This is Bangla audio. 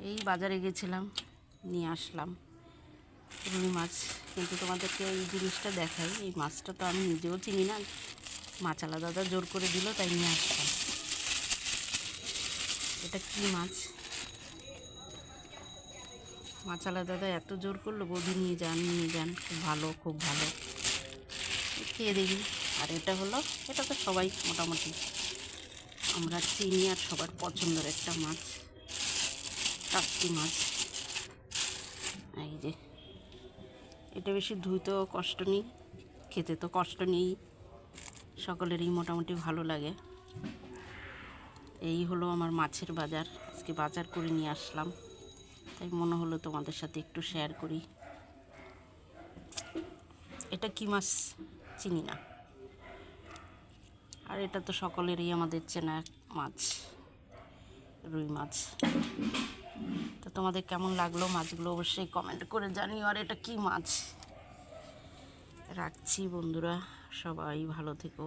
এই বাজারে গেছিলাম, নিয়ে আসলাম রুই মাছ। কিন্তু তোমাদেরকে এই জিনিসটা দেখাই, এই মাছটা তো আমি নিজেও চিনি না, মাছালা দাদা জোর করে দিল তাই নিয়ে আসলাম। এটা কি মাছ? মাছালা দাদা এত জোর করলো, বৌদি নিয়ে যান নিয়ে যান, খুব ভালো খুব ভালো, খেয়ে দেখি। আর এটা হলো, এটা তো সবাই মোটামুটি আমরা চিনি আর সবার পছন্দের একটা মাছ, কাটকি মাছ। এই যে এটা বেশি ধুইতেও কষ্ট নেই, খেতে তো কষ্ট নেই, সকলেরই মোটামুটি ভালো লাগে। এই হলো আমার মাছের বাজার, আজকে বাজার করে নিয়ে আসলাম, তাই মনে হলো তোমাদের সাথে একটু শেয়ার করি। এটা কি মাছ চিনি না, আর এটা তো সকলেরই আমাদের চেনা মাছ, রুই মাছ। তো তোমাদের কেমন লাগলো মাছগুলো অবশ্যই কমেন্ট করে জানিও। আর এটা কি মাছ? রাখছি বন্ধুরা, সবাই ভালো থেকো।